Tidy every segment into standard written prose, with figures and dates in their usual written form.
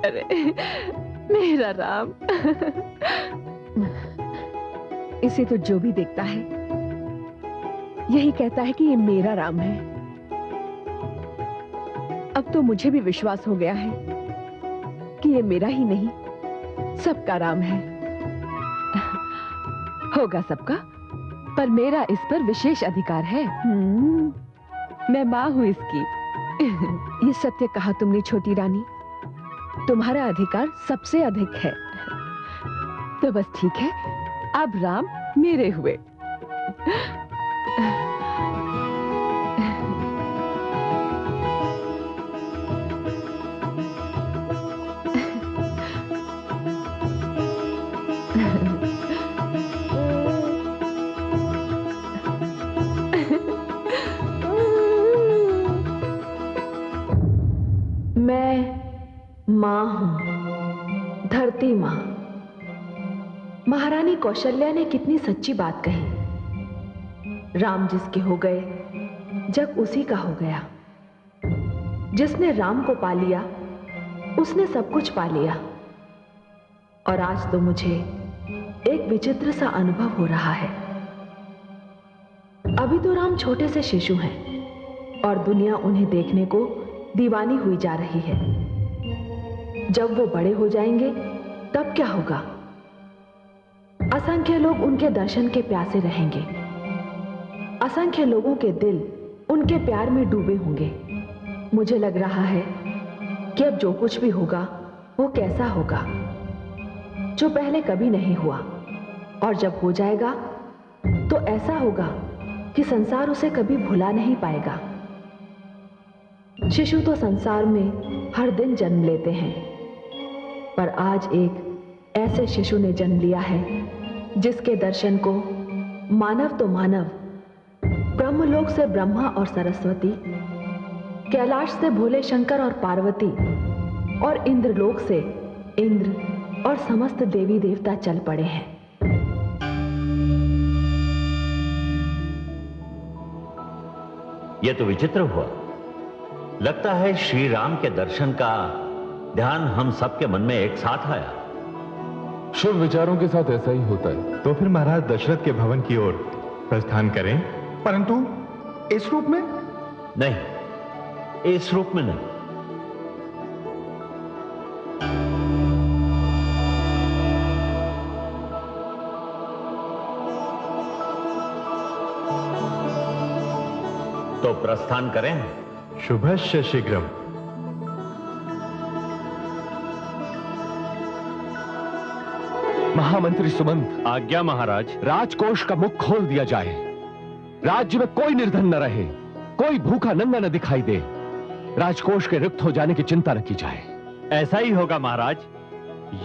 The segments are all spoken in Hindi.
अरे मेरा राम। इसे तो जो भी देखता है यही कहता है कि ये मेरा राम है। अब तो मुझे भी विश्वास हो गया है कि ये मेरा ही नहीं सबका राम है। होगा सबका, पर मेरा इस पर विशेष अधिकार है। मैं मां हूं इसकी। ये सत्य कहा तुमने छोटी रानी, तुम्हारा अधिकार सबसे अधिक है। तो बस ठीक है, अब राम मेरे हुए। मैं मां हूं, धरती मां। महारानी कौशल्या ने कितनी सच्ची बात कही। राम जिसके हो गए, जग उसी का हो गया। जिसने राम को पा लिया उसने सब कुछ पा लिया। और आज तो मुझे एक विचित्र सा अनुभव हो रहा है। अभी तो राम छोटे से शिशु हैं और दुनिया उन्हें देखने को दीवानी हुई जा रही है। जब वो बड़े हो जाएंगे तब क्या होगा? असंख्य लोग उनके दर्शन के प्यासे रहेंगे। असंख्य लोगों के दिल उनके प्यार में डूबे होंगे। मुझे लग रहा है कि अब जो कुछ भी होगा वो कैसा होगा, जो पहले कभी नहीं हुआ। और जब हो जाएगा तो ऐसा होगा कि संसार उसे कभी भुला नहीं पाएगा। शिशु तो संसार में हर दिन जन्म लेते हैं, पर आज एक ऐसे शिशु ने जन्म लिया है जिसके दर्शन को मानव तो मानव, ब्रह्मलोक से ब्रह्मा और सरस्वती, कैलाश से भोले शंकर और पार्वती, और इंद्रलोक से इंद्र और समस्त देवी देवता चल पड़े हैं। यह तो विचित्र हुआ। लगता है श्री राम के दर्शन का ध्यान हम सबके मन में एक साथ आया। शुभ विचारों के साथ ऐसा ही होता है। तो फिर महाराज दशरथ के भवन की ओर प्रस्थान करें, परंतु इस रूप में नहीं, इस रूप में नहीं। तो प्रस्थान करें। शुभस्य शीघ्रम। महामंत्री सुमंत। आज्ञा महाराज। राजकोष का मुख खोल दिया जाए। राज्य में कोई निर्धन न रहे, कोई भूखा नंगा न दिखाई दे। राजकोष के रिक्त हो जाने की चिंता न की जाए। ऐसा ही होगा महाराज।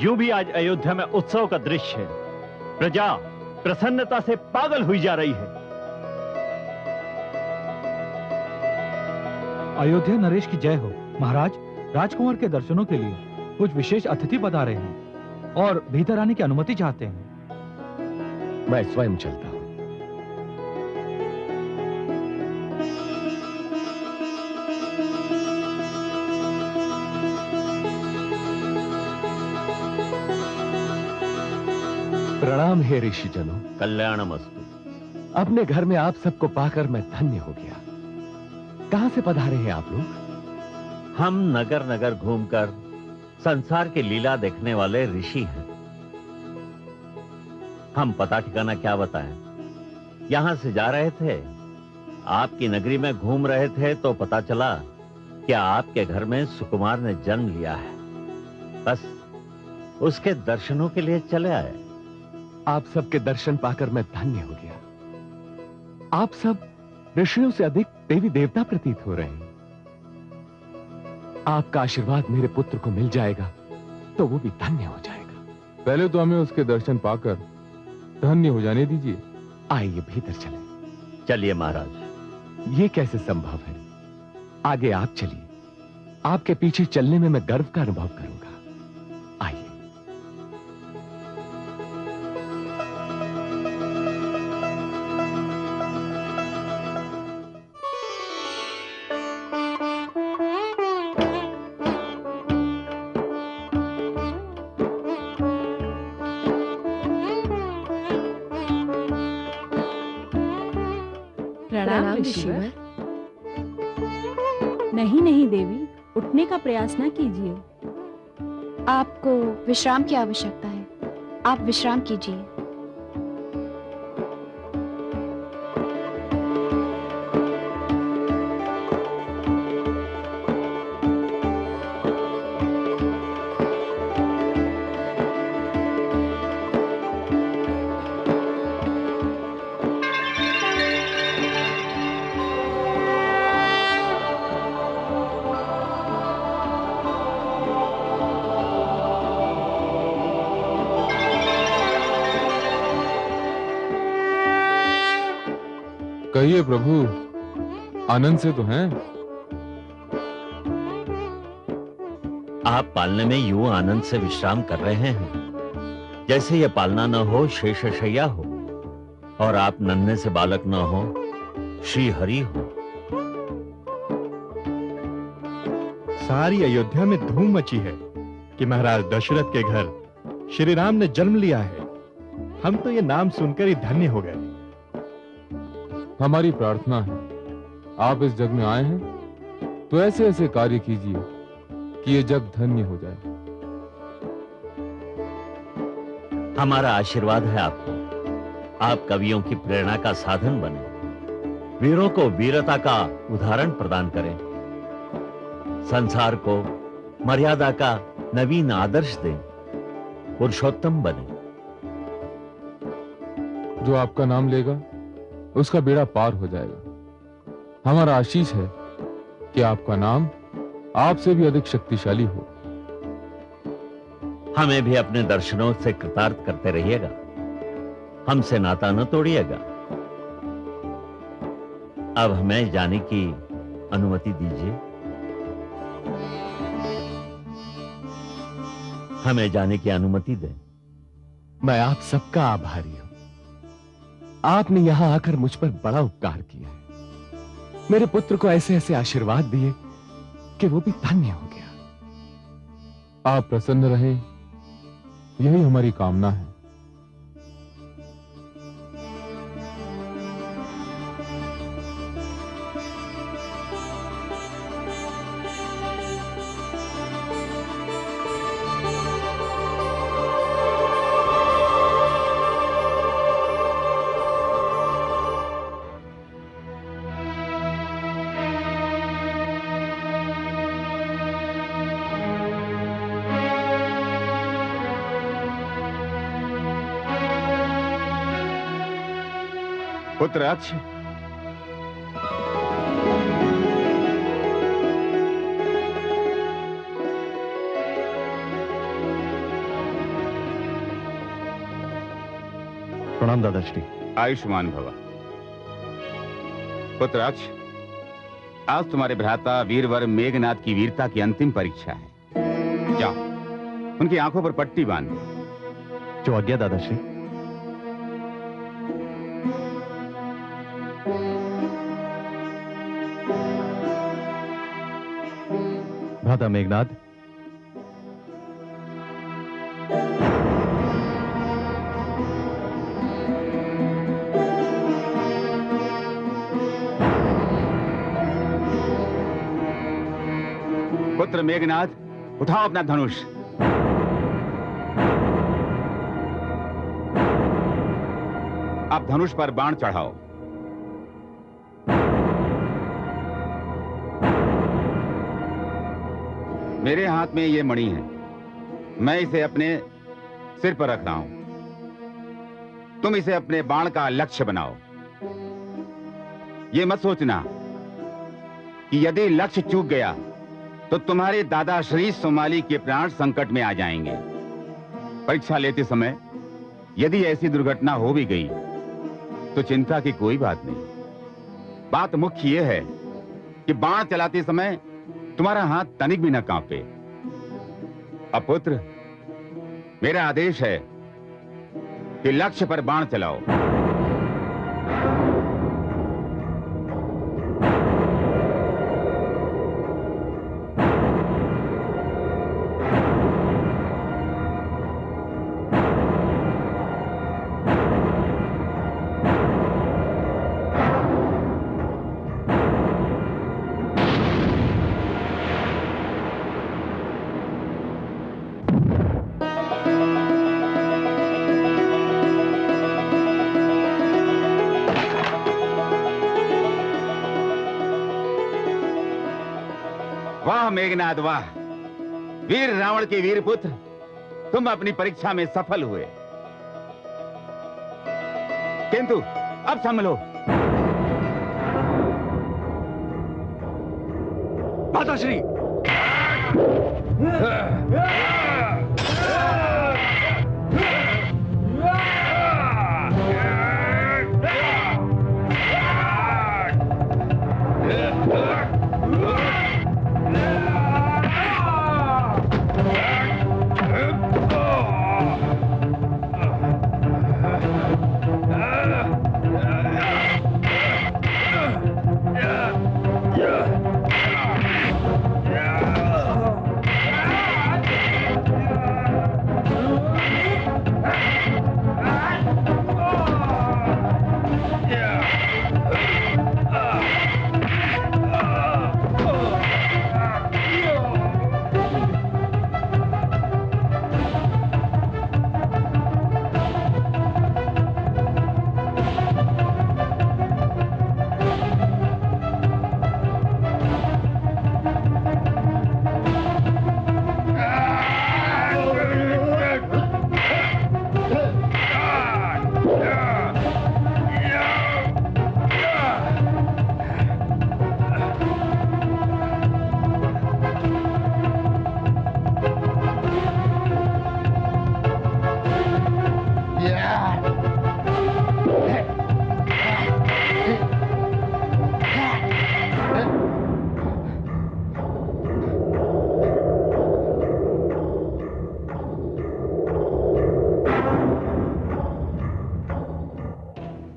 यूं भी आज अयोध्या में उत्सव का दृश्य है। प्रजा प्रसन्नता से पागल हुई जा रही है। अयोध्या नरेश की जय हो। महाराज, राजकुमार के दर्शनों के लिए कुछ विशेष अतिथि पधारे हैं और भीतर आने की अनुमति चाहते हैं। मैं स्वयं चलता हूं। प्रणाम हे ऋषिजनों। कल्याणमस्तु। अपने घर में आप सबको पाकर मैं धन्य हो गया। कहां से पधारे हैं आप लोग? हम नगर नगर घूमकर संसार की लीला देखने वाले ऋषि हैं। हम पता ठिकाना क्या बताएं। यहां से जा रहे थे, आपकी नगरी में घूम रहे थे तो पता चला कि आपके घर में सुकुमार ने जन्म लिया है। बस उसके दर्शनों के लिए चले आए। आप सबके दर्शन पाकर मैं धन्य हो गया। आप सब ऋषियों से अधिक देवी देवता प्रतीत हो रहे हैं। आपका आशीर्वाद मेरे पुत्र को मिल जाएगा तो वो भी धन्य हो जाएगा। पहले तो हमें उसके दर्शन पाकर धन्य हो जाने दीजिए। आइए भीतर चलें। चलिए महाराज। ये कैसे संभव है? आगे आप चलिए। आपके पीछे चलने में मैं गर्व का अनुभव करूंगा। आइए। ऋषिवर। नहीं नहीं देवी, उठने का प्रयास न कीजिए। आपको विश्राम की आवश्यकता है, आप विश्राम कीजिए। कहिए प्रभु, आनंद से तो हैं? आप पालने में यूं आनंद से विश्राम कर रहे हैं जैसे ये पालना न हो शेषशय्या हो और आप नन्हे से बालक न हो श्री हरि हो। सारी अयोध्या में धूम मची है कि महाराज दशरथ के घर श्री राम ने जन्म लिया है। हम तो ये नाम सुनकर ही धन्य हो गए। हमारी प्रार्थना है, आप इस जग में आए हैं तो ऐसे ऐसे कार्य कीजिए कि ये जग धन्य हो जाए। हमारा आशीर्वाद है आपको। आप कवियों की प्रेरणा का साधन बने, वीरों को वीरता का उदाहरण प्रदान करें, संसार को मर्यादा का नवीन आदर्श दें, पुरुषोत्तम बने। जो आपका नाम लेगा उसका बेड़ा पार हो जाएगा। हमारा आशीष है कि आपका नाम आपसे भी अधिक शक्तिशाली हो। हमें भी अपने दर्शनों से कृतार्थ करते रहिएगा, हमसे नाता न तोड़िएगा। अब हमें जाने की अनुमति दीजिए। हमें जाने की अनुमति दें। मैं आप सबका आभारी हूं। आपने यहां आकर मुझ पर बड़ा उपकार किया है। मेरे पुत्र को ऐसे ऐसे आशीर्वाद दिए कि वो भी धन्य हो गया। आप प्रसन्न रहें, यही हमारी कामना है। पुत्र अक्ष, प्रणाम दादाश्री। आयुष्मान भव। पुत्र अक्ष, आज तुम्हारे भ्राता वीरवर मेघनाथ की वीरता की अंतिम परीक्षा है। जाओ, उनकी आंखों पर पट्टी बांध दो। जो आज्ञा दादाश्री। भ्राता मेघनाथ, पुत्र मेघनाथ, उठाओ अपना धनुष। अब धनुष पर बाण चढ़ाओ। मेरे हाथ में ये मणि है, मैं इसे अपने सिर पर रख रहा हूं। तुम इसे अपने बाण का लक्ष्य बनाओ। ये मत सोचना कि यदि लक्ष्य चूक गया तो तुम्हारे दादा श्री सोमाली के प्राण संकट में आ जाएंगे। परीक्षा लेते समय यदि ऐसी दुर्घटना हो भी गई तो चिंता की कोई बात नहीं। बात मुख्य यह है कि बाण चलाते समय तुम्हारा हाथ तनिक भी न कांपे। अब पुत्र, मेरा आदेश है कि लक्ष्य पर बाण चलाओ। मेघनाद, वाह! वीर रावण के वीर पुत्र, तुम अपनी परीक्षा में सफल हुए, किंतु अब संभलो। माताश्री!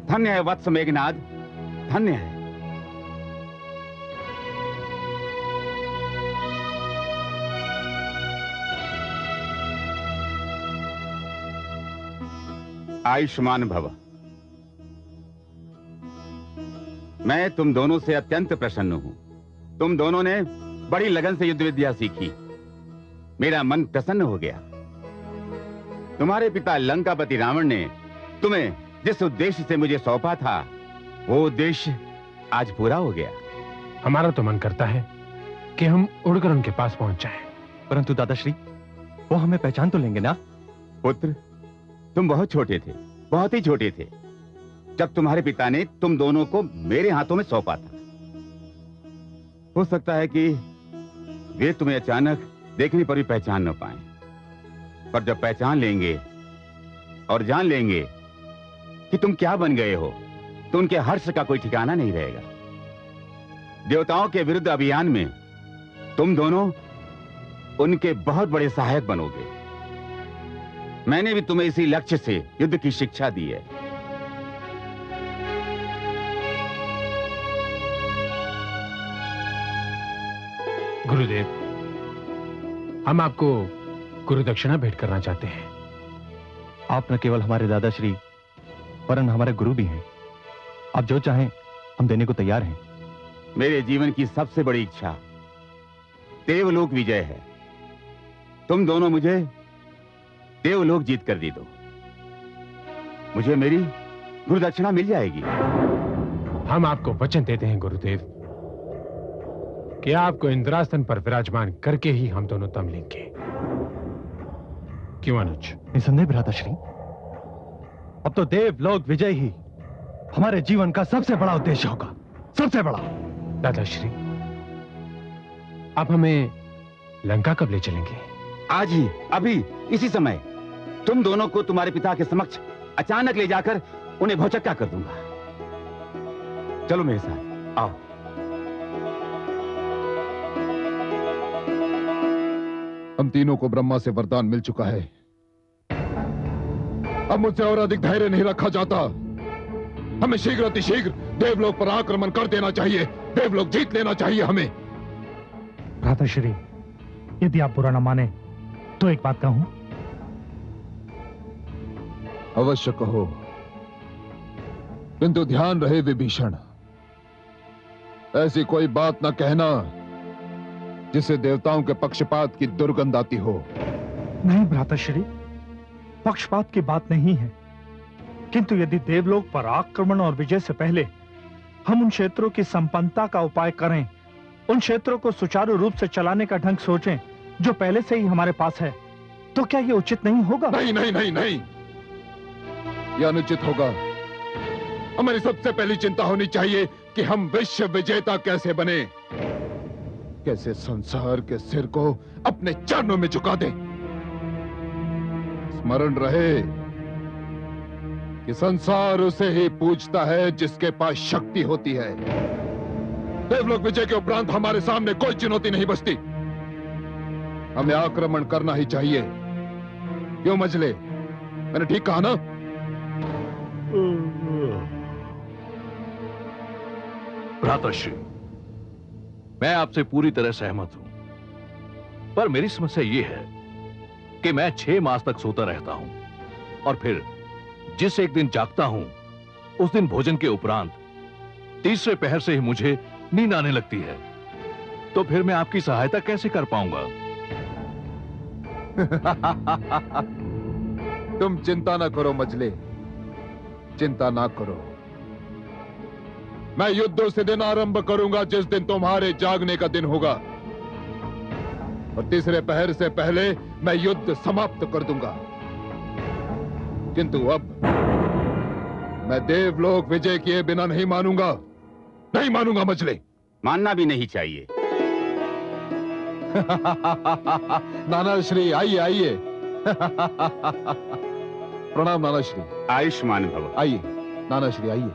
धन्य है वत्स मेघनाद, धन्य है। आयुष्मान भव। मैं तुम दोनों से अत्यंत प्रसन्न हूं। तुम दोनों ने बड़ी लगन से युद्ध विद्या सीखी, मेरा मन प्रसन्न हो गया। तुम्हारे पिता लंकापति रावण ने तुम्हें जिस उद्देश्य से मुझे सौंपा था, वो उद्देश्य आज पूरा हो गया। हमारा तो मन करता है कि हम उड़कर उनके पास पहुंच जाएं। परंतु दादाश्री, वो हमें पहचान तो लेंगे ना? पुत्र, तुम बहुत छोटे थे, बहुत ही छोटे थे, जब तुम्हारे पिता ने तुम दोनों को मेरे हाथों में सौंपा था। हो सकता है कि वे तुम्हें अचानक देखने पर भी पहचान न पाएं, पर जब पहचान लेंगे और जान लेंगे कि तुम क्या बन गए हो, तो उनके हर्ष का कोई ठिकाना नहीं रहेगा। देवताओं के विरुद्ध अभियान में तुम दोनों उनके बहुत बड़े सहायक बनोगे। मैंने भी तुम्हें इसी लक्ष्य से युद्ध की शिक्षा दी है। गुरुदेव, हम आपको गुरु दक्षिणा भेंट करना चाहते हैं। आप न केवल हमारे दादाश्री, वरन हमारे गुरु भी हैं। आप जो चाहें हम देने को तैयार हैं। मेरे जीवन की सबसे बड़ी इच्छा देवलोक विजय है। तुम दोनों मुझे देवलोक जीत कर दे दो, मुझे मेरी गुरु दक्षिणा मिल जाएगी। हम आपको वचन देते हैं गुरुदेव कि आपको इंद्रासन पर विराजमान करके ही हम दोनों दम लेंगे। क्यों अनुज? निसंदेह भ्राताश्री, अब तो देवलोक विजय ही हमारे जीवन का सबसे बड़ा उद्देश्य होगा, सबसे बड़ा। दादाश्री, आप हमें लंका कब ले चलेंगे? आज ही, अभी, इसी समय। तुम दोनों को तुम्हारे पिता के समक्ष अचानक ले जाकर उन्हें भौचक्का कर दूंगा। चलो मेरे साथ, आओ। हम तीनों को ब्रह्मा से वरदान मिल चुका है। अब मुझसे और अधिक धैर्य नहीं रखा जाता। हमें शीघ्र अतिशीघ्र देवलोक पर आक्रमण कर देना चाहिए। देवलोक जीत लेना चाहिए हमें। भ्राताश्री, यदि आप बुरा न माने तो एक बात कहूं? अवश्य कहो, किंतु ध्यान रहे विभीषण, ऐसी कोई बात न कहना जिससे देवताओं के पक्षपात की दुर्गंध आती हो। नहीं भ्राताश्री, पक्षपात की बात नहीं है, किंतु यदि देवलोक पर आक्रमण और विजय से पहले हम उन क्षेत्रों की संपन्नता का उपाय करें उन क्षेत्रों को सुचारू रूप से चलाने का ढंग सोचें जो पहले से ही हमारे पास है, तो क्या ये उचित नहीं होगा? नहीं नहीं नहीं नहीं, यह अनुचित होगा। हमारी सबसे पहली चिंता होनी चाहिए कि हम विश्व विजेता कैसे बने, कैसे संसार के सिर को अपने चरणों में झुका दें। स्मरण रहे कि संसार उसे ही पूजता है जिसके पास शक्ति होती है। देवलोक विजय के उपरांत हमारे सामने कोई चुनौती नहीं बचती। हमें आक्रमण करना ही चाहिए। क्यों मजले, मैंने ठीक कहा ना? भ्राताश्री, मैं आपसे पूरी तरह सहमत हूं, पर मेरी समस्या यह है कि मैं 6 मास तक सोता रहता हूं और फिर जिस एक दिन जागता हूं उस दिन भोजन के उपरांत तीसरे पहर से ही मुझे नींद आने लगती है। तो फिर मैं आपकी सहायता कैसे कर पाऊंगा? तुम चिंता ना करो मजले, चिंता ना करो। मैं युद्ध उस दिन आरंभ करूंगा जिस दिन तुम्हारे जागने का दिन होगा, और तीसरे पहर से पहले मैं युद्ध समाप्त कर दूंगा। किंतु अब मैं देवलोक विजय किए बिना नहीं मानूंगा, नहीं मानूंगा मजले। मानना भी नहीं चाहिए। नाना श्री आइए आइए। प्रणाम नाना श्री। आयुष्मान भव। आइए नाना श्री आइए।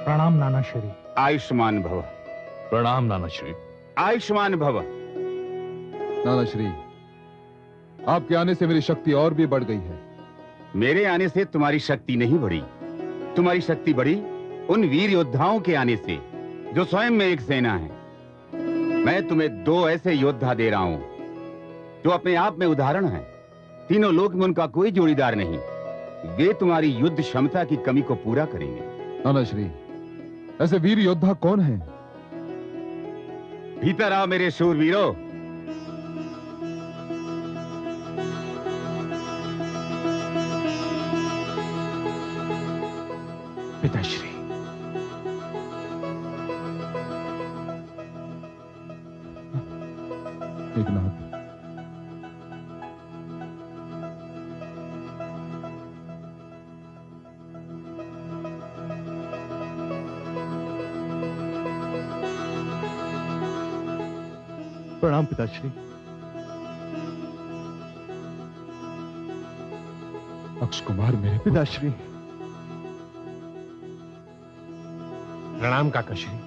प्रणाम नाना श्री। आयुष्मान भव। प्रणाम नाना श्री। आयुष्मान भव। नाना श्री, आपके आने से मेरी शक्ति और भी बढ़ गई है। मेरे आने से तुम्हारी शक्ति नहीं बढ़ी, तुम्हारी शक्ति बढ़ी उन वीर योद्धाओं के आने से जो स्वयं में एक सेना है। मैं तुम्हें 2 ऐसे योद्धा दे रहा हूं जो अपने आप में उदाहरण हैं। तीनों लोक में उनका कोई जोड़ीदार नहीं। वे तुम्हारी युद्ध क्षमता की कमी को पूरा करेंगे। नाना श्री, ऐसे वीर योद्धा कौन हैं? भीतर आओ मेरे शूरवीरों। पिताश्री, एकनाथ, प्रणाम पिताश्री। अक्ष कुमार मेरे पिताश्री। प्रणाम काकाश्री।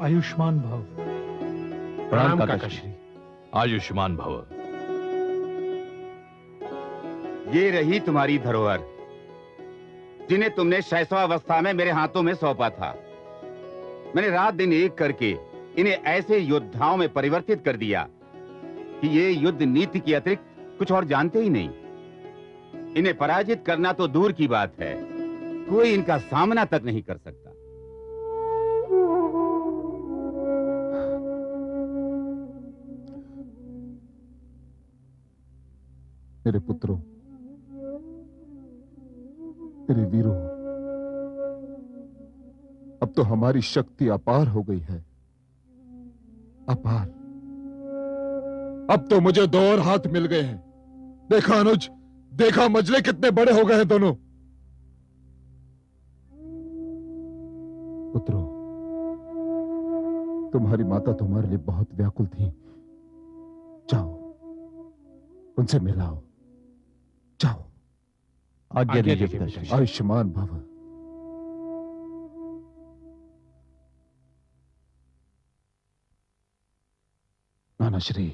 आयुष्मान भव। प्रणाम काकाश्री। आयुष्मान भव। ये रही तुम्हारी धरोहर जिन्हें तुमने शैशवावस्था में मेरे हाथों में सौंपा था। मैंने रात दिन एक करके इन्हें ऐसे योद्धाओं में परिवर्तित कर दिया कि ये युद्ध नीति के अतिरिक्त कुछ और जानते ही नहीं। इन्हें पराजित करना तो दूर की बात है, कोई इनका सामना तक नहीं कर सकता। मेरे पुत्रों, मेरे वीरों, अब तो हमारी शक्ति अपार हो गई है, अपार। अब तो मुझे 2 और हाथ मिल गए हैं। देखा अनुज, देखा मजले कितने बड़े हो गए हैं दोनों। पुत्रों, तुम्हारी माता तुम्हारे लिए बहुत व्याकुल थी। जाओ, उनसे मिलाओ। जाओ। आज्ञा दीजिए पिताश्री। आयुष्मान भव। नाना श्री,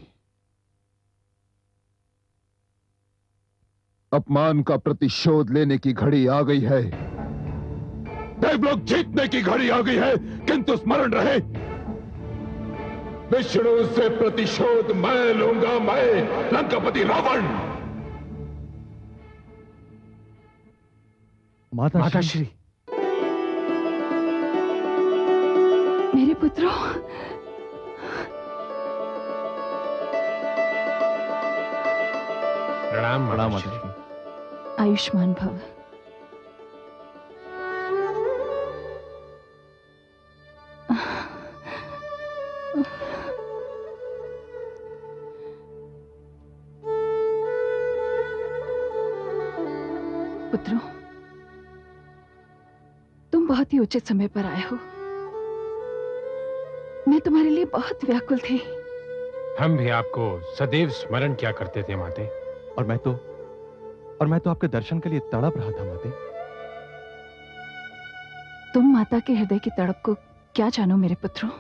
अपमान का प्रतिशोध लेने की घड़ी आ गई है। देवलोक जीतने की घड़ी आ गई है, किंतु स्मरण रहे, विष्णु से प्रतिशोध मैं लूंगा, मैं लंकापति रावण। माताश्री। मेरे पुत्रों, प्रणाम प्रणाम माताश्री। आयुष्मान भव। पुत्रों, तुम बहुत ही उचित समय पर आए हो। मैं तुम्हारे लिए बहुत व्याकुल थी। हम भी आपको सदैव स्मरण किया करते थे माते। और मैं तो आपके दर्शन के लिए तड़प रहा था माते। तुम माता के हृदय की तड़प को क्या जानो मेरे पुत्रों।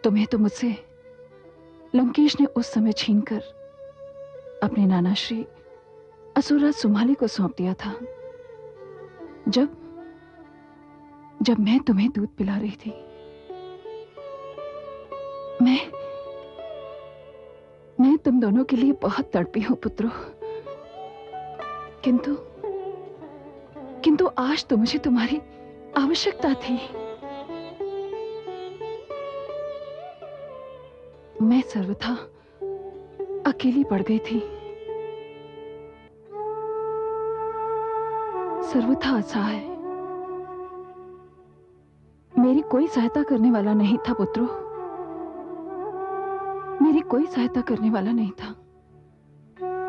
तुम्हें तो मुझसे लंकेश ने उस समय छीनकर अपने नाना श्री असुरराज सुमाली को सौंप दिया था, जब मैं तुम्हें दूध पिला रही थी। मैं तुम दोनों के लिए बहुत तड़पी हूं पुत्रों, किंतु आज तो मुझे तुम्हारी आवश्यकता थी। मैं सर्वथा अकेली पड़ गई थी, सर्वथा असहाय। मेरी कोई सहायता करने वाला नहीं था पुत्रों, मेरी कोई सहायता करने वाला नहीं था।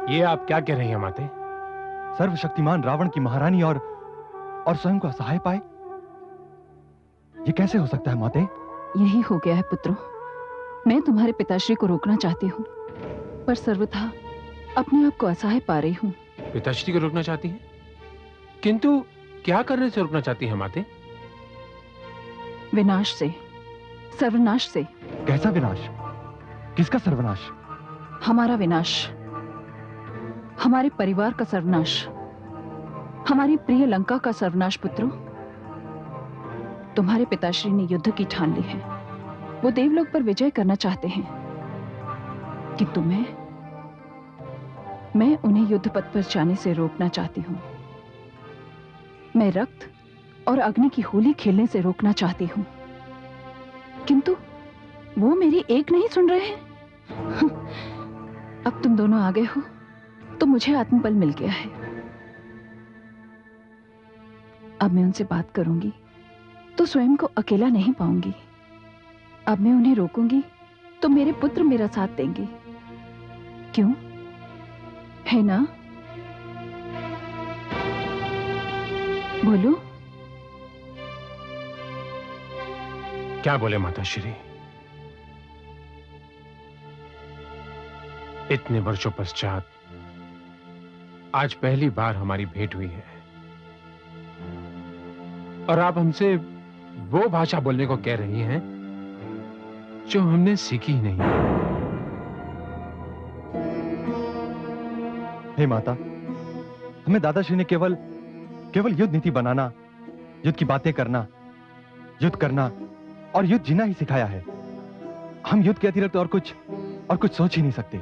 ये आप क्या कह रही हैं माते? सर्वशक्तिमान रावण की महारानी और स्वयं को असहाय पाए, ये कैसे हो सकता है माते? यही हो गया है पुत्रों। मैं तुम्हारे पिताश्री को रोकना चाहती हूँ, पर सर्वथा अपने आप को असहाय पा रही हूँ। पिताश्री को रोकना चाहती हैं? किंतु क्या करने से रोकना चाहती हैं माते? विनाश से, सर्वनाश से। कैसा विनाश? किसका सर्वनाश? हमारा विनाश, हमारे परिवार का सर्वनाश, हमारी प्रिय लंका का सर्वनाश पुत्रों। तुम्हारे पिताश्री ने युद्ध की ठान ली है, वो देवलोक पर विजय करना चाहते हैं, किंतु मैं उन्हें युद्ध पथ पर जाने से रोकना चाहती हूँ। मैं रक्त और अग्नि की होली खेलने से रोकना चाहती हूँ, किंतु वो मेरी एक नहीं सुन रहे हैं। अब तुम दोनों आ गए हो तो मुझे आत्मबल मिल गया है। अब मैं उनसे बात करूंगी तो स्वयं को अकेला नहीं पाऊंगी। अब मैं उन्हें रोकूंगी तो मेरे पुत्र मेरा साथ देंगे। क्यों है ना? बोलो। क्या बोले माताश्री? इतने वर्षों पश्चात आज पहली बार हमारी भेंट हुई है और आप हमसे वो भाषा बोलने को कह रही हैं जो हमने सीखी ही नहीं। हे माता, हमें दादाश्री ने केवल युद्ध नीति बनाना, युद्ध की बातें करना, युद्ध करना और युद्ध जीना ही सिखाया है। हम युद्ध के अतिरिक्त और कुछ सोच ही नहीं सकते।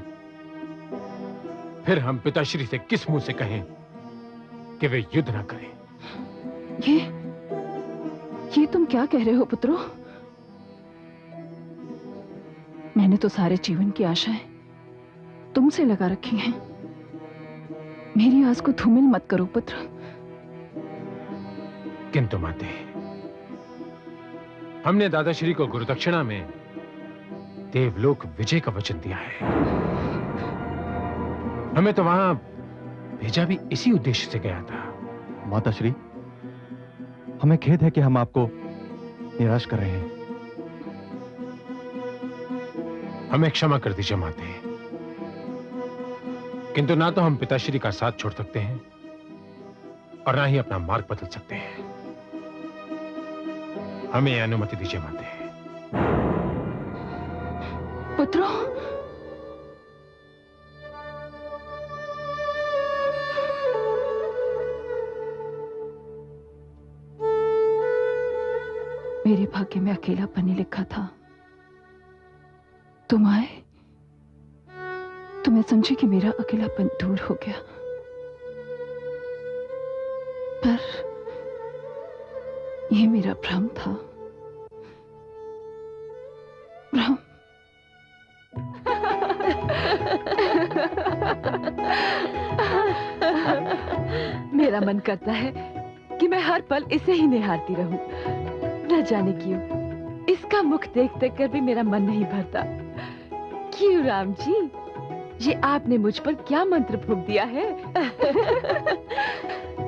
फिर हम पिताश्री से किस मुंह से कहें कि वे युद्ध ना करें? ये तुम क्या कह रहे हो पुत्रों? मैंने तो सारे जीवन की आशाएं तुमसे लगा रखी हैं। मेरी आस को धूमिल मत करो पुत्र। किंतु माते, हमने दादाश्री को गुरुदक्षिणा में देवलोक विजय का वचन दिया है। हमें तो वहां भेजा भी इसी उद्देश्य से गया था। माताश्री, हमें खेद है कि हम आपको निराश कर रहे हैं। हमें क्षमा कर दीजिए माते, किंतु ना तो हम पिताश्री का साथ छोड़ सकते हैं और ना ही अपना मार्ग बदल सकते हैं। हमें अनुमति दीजिए माते। पुत्रों, मेरे भाग्य में अकेलापन ही लिखा था। तुम आए तो मैं समझी कि मेरा अकेलापन दूर हो गया, पर यह मेरा भ्रम था। भ्रम। मेरा मन करता है कि मैं हर पल इसे ही निहारती रहूं। न जाने क्यों इसका मुख देख देख कर भी मेरा मन नहीं भरता। क्यों राम जी? ये आपने मुझ पर क्या मंत्र फूंक दिया है?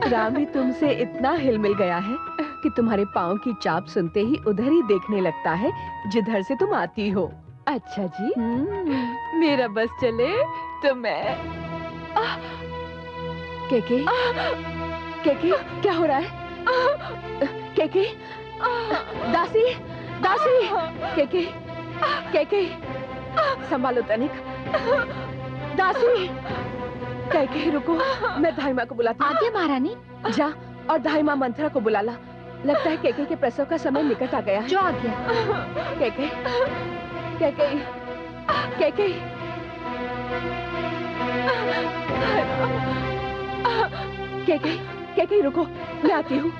राम ही तुमसे इतना हिल मिल गया है कि तुम्हारे पाँव की चाप सुनते ही उधर ही देखने लगता है जिधर से तुम आती हो। अच्छा जी, मेरा बस चले तो मैं केके, केके क्या हो रहा है? केके, दासी, दासी, केके, केके, संभालो तनिक, दासी, केके रुको, मैं धाई माँ को बुलाती हूँ। आगे महारानी। जा और धाई माँ मंत्रा को बुला ला। लगता है केके के प्रसव का समय निकट आ गया है। जो आ गया। केके, केके, केके, केके, केके रुको, मैं आती हूँ।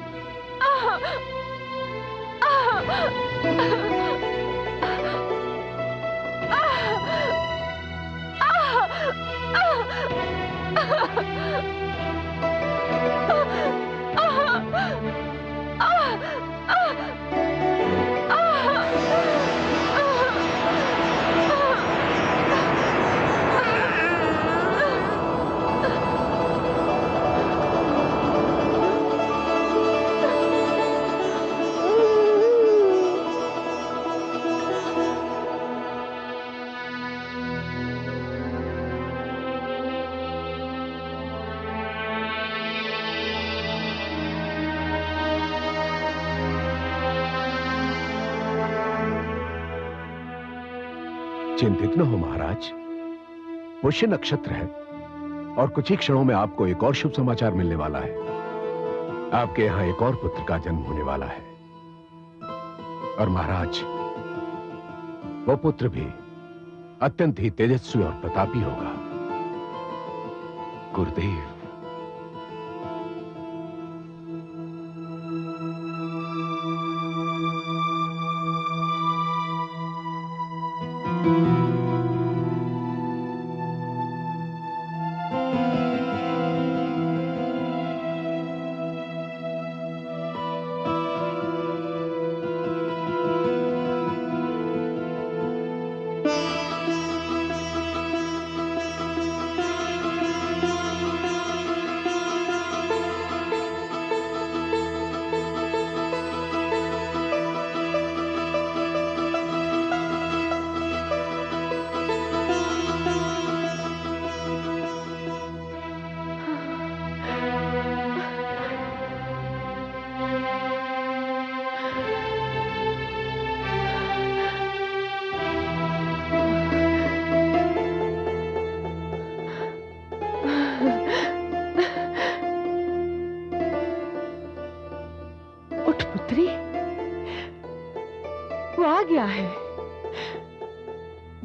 चिंतित न हो महाराज, पुष्य नक्षत्र है और कुछ ही क्षणों में आपको एक और शुभ समाचार मिलने वाला है। आपके यहां एक और पुत्र का जन्म होने वाला है और महाराज वो पुत्र भी अत्यंत ही तेजस्वी और प्रतापी होगा। गुरुदेव,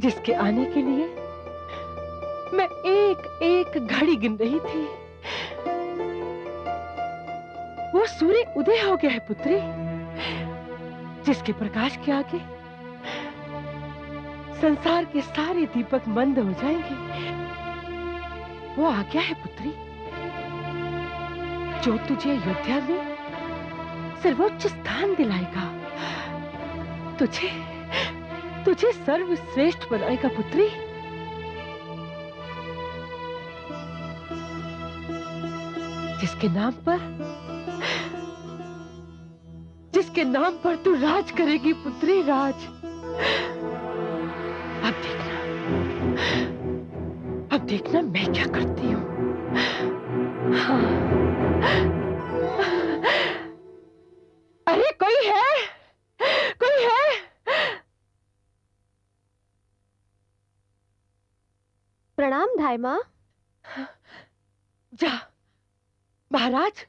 जिसके आने के लिए मैं एक एक घड़ी गिन रही थी, वो सूर्य उदय हो गया है पुत्री, जिसके प्रकाश के आगे संसार के सारे दीपक मंद हो जाएंगे। वो आ गया है पुत्री, जो तुझे अयोध्या में सर्वोच्च स्थान दिलाएगा, तुझे सर्वश्रेष्ठ बनाएगा पुत्री। जिसके नाम पर तू राज करेगी पुत्री, राज। अब देखना मैं क्या करती हूँ। हाँ। अरे कोई है? प्रणाम धाई माँ। जा महाराज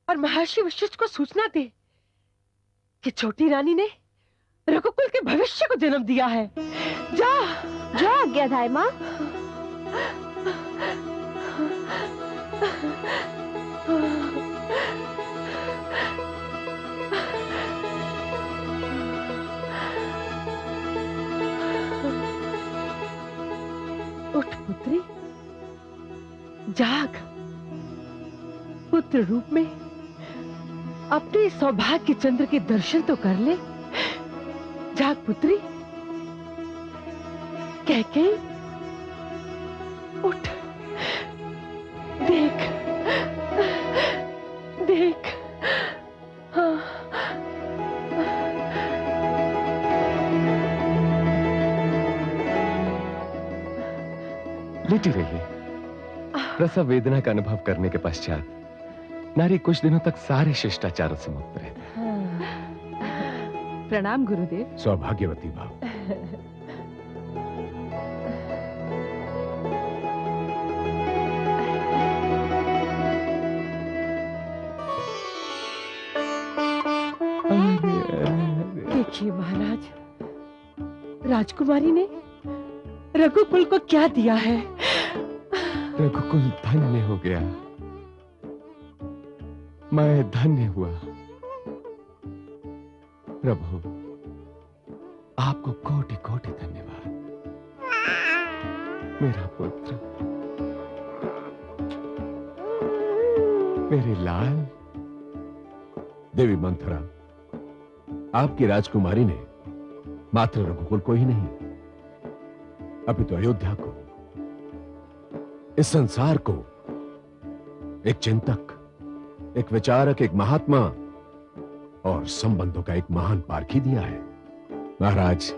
और महर्षि वशिष्ठ को सूचना दे कि छोटी रानी ने रघुकुल के भविष्य को जन्म दिया है। जा जो आज्ञा धाई माँ। उठ पुत्री, जाग। पुत्र रूप में अपने सौभाग्य चंद्र के दर्शन तो कर ले। जाग पुत्री। उठ, देख, देख। हाँ। लेटी रहिए। प्रसव वेदना का अनुभव करने के पश्चात नारी कुछ दिनों तक सारे शिष्टाचारों से मुक्त रहती है। प्रणाम गुरुदेव। सौभाग्यवती भाव। देखिए महाराज, राजकुमारी ने रघुकुल को क्या दिया है। रघुकुल धन्य हो गया, मैं धन्य हुआ। प्रभु, आपको कोटि कोटि धन्यवाद। मेरा पुत्र, मेरे लाल। देवी मंथरा, आपकी राजकुमारी ने मात्र रघुकुल को ही नहीं, अपितु अयोध्या को, इस संसार को एक चिंतक, एक विचारक, एक महात्मा और संबंधों का एक महान पारखी दिया है। महाराज,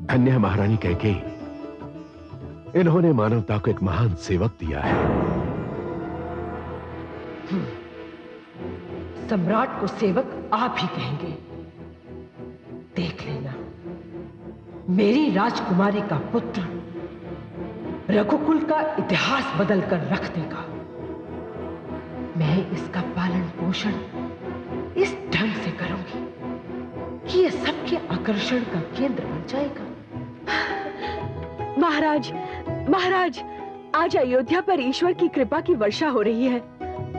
धन्य है महारानी कैकेयी। इन्होंने मानवता को एक महान सेवक दिया है। सम्राट को सेवक आप ही कहेंगे। देख लेना, मेरी राजकुमारी का पुत्र रघुकुल का इतिहास बदलकर रख देगा। मैं इसका पालन पोषण इस ढंग से करूंगी कि यह सबके आकर्षण का केंद्र बन जाएगा। महाराज, महाराज, आज अयोध्या पर ईश्वर की कृपा की वर्षा हो रही है।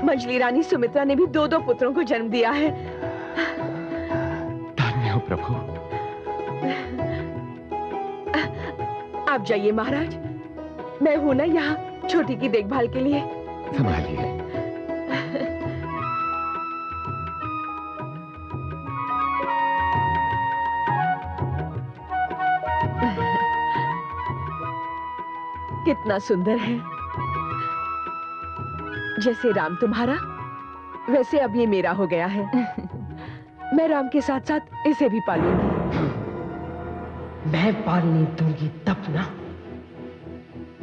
मंजली रानी सुमित्रा ने भी 2-2 पुत्रों को जन्म दिया है। धन्य हो प्रभु। आप जाइए महाराज, मैं हूं ना यहाँ छोटी की देखभाल के लिए। संभालिए। कितना सुंदर है। जैसे राम तुम्हारा, वैसे अब ये मेरा हो गया है। मैं राम के साथ साथ इसे भी पालूंगी। मैं पालने दूंगी तब ना।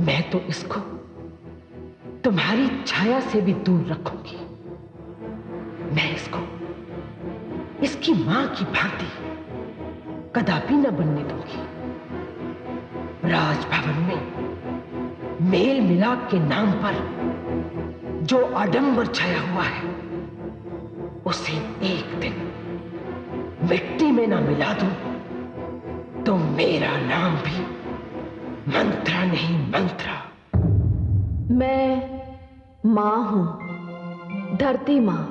मैं तो इसको तुम्हारी छाया से भी दूर रखूंगी। मैं इसको इसकी मां की भांति कदापि न बनने दूंगी। राजभवन में मेल मिलाप के नाम पर जो आडंबर छाया हुआ है, उसे एक दिन मिट्टी में ना मिला दूं तो मेरा नाम भी मंत्रा नहीं मंत्रा। मैं मां हूं, धरती मां।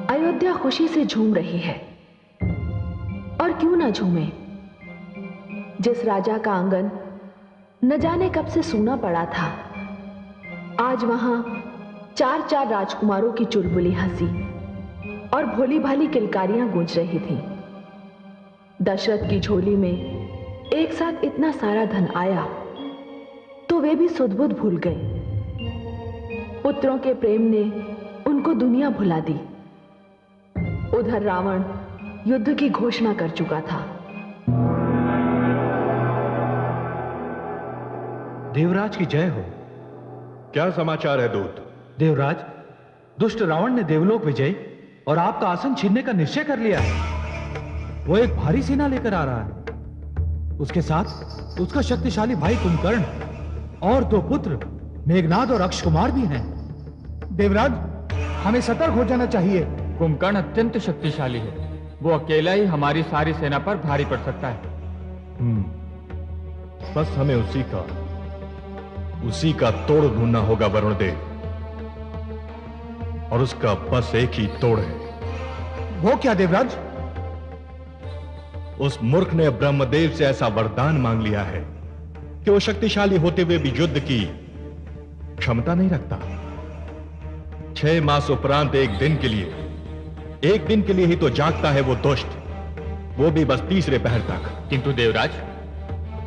अयोध्या खुशी से झूम रही है, और क्यों ना झूमे। जिस राजा का आंगन न जाने कब से सूना पड़ा था, आज वहां 4-4 राजकुमारों की चुलबुली हंसी और भोली भाली किलकारियां गूंज रही थीं। दशरथ की झोली में एक साथ इतना सारा धन आया तो वे भी सुध-बुध भूल गए। पुत्रों के प्रेम ने उनको दुनिया भुला दी। उधर रावण युद्ध की घोषणा कर चुका था। देवराज की जय हो। क्या समाचार है दूत? देवराज, दुष्ट रावण ने देवलोक विजय और आपका आसन छीनने का निश्चय कर लिया है। वो एक भारी सेना लेकर आ रहा है। उसके साथ उसका शक्तिशाली भाई कुंभकर्ण और 2 पुत्र मेघनाद और अक्ष कुमार भी हैं। देवराज, हमें सतर्क हो जाना चाहिए। कुंभकर्ण अत्यंत शक्तिशाली है। वो अकेला ही हमारी सारी सेना पर भारी पड़ सकता है। बस हमें उसी का तोड़ ढूंढना होगा वरुण देव, और उसका बस एक ही तोड़ है। वो क्या देवराज? उस मूर्ख ने ब्रह्मदेव से ऐसा वरदान मांग लिया है कि वो शक्तिशाली होते हुए भी युद्ध की क्षमता नहीं रखता। 6 मास उपरांत एक दिन के लिए ही तो जागता है वो दुष्ट, वो भी बस तीसरे पहर तक। किंतु देवराज,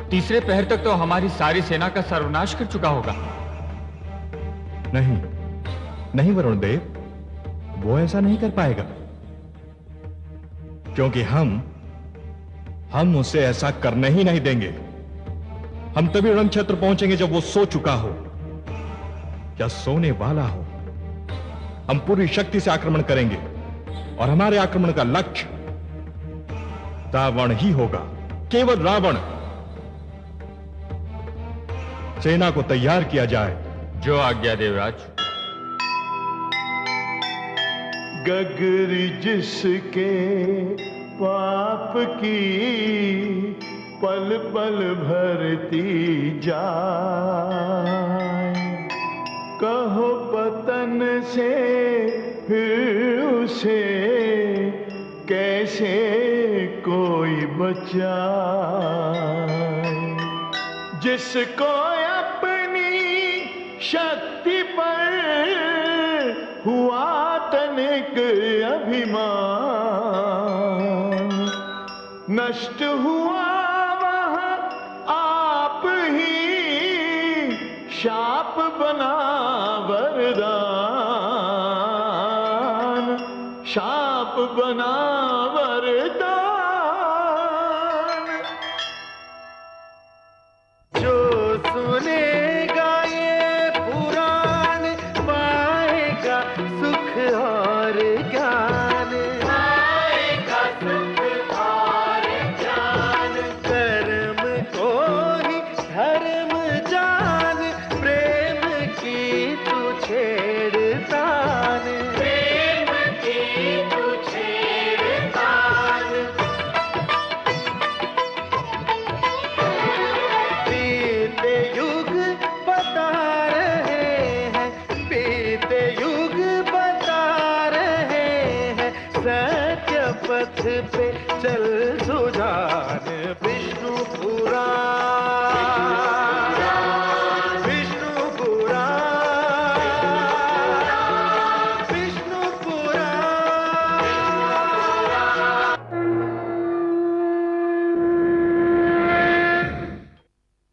तीसरे पहर तक तो हमारी सारी सेना का सर्वनाश कर चुका होगा। नहीं नहीं वरुण देव, वो ऐसा नहीं कर पाएगा, क्योंकि हम उसे ऐसा करने ही नहीं देंगे। हम तभी रण क्षेत्र पहुंचेंगे जब वो सो चुका हो या सोने वाला हो। हम पूरी शक्ति से आक्रमण करेंगे और हमारे आक्रमण का लक्ष्य रावण ही होगा, केवल रावण। सेना को तैयार किया जाए। जो आज्ञा देवराज। गगरी जिसके पाप की पल पल भरती जाए, कहो पतन से फिर उसे कैसे कोई बचाए। जिसको अपनी शक्ति पर हुआ तनिक अभिमान, नष्ट हुआ वहाँ आप ही शाप बना वरदान, शाप बना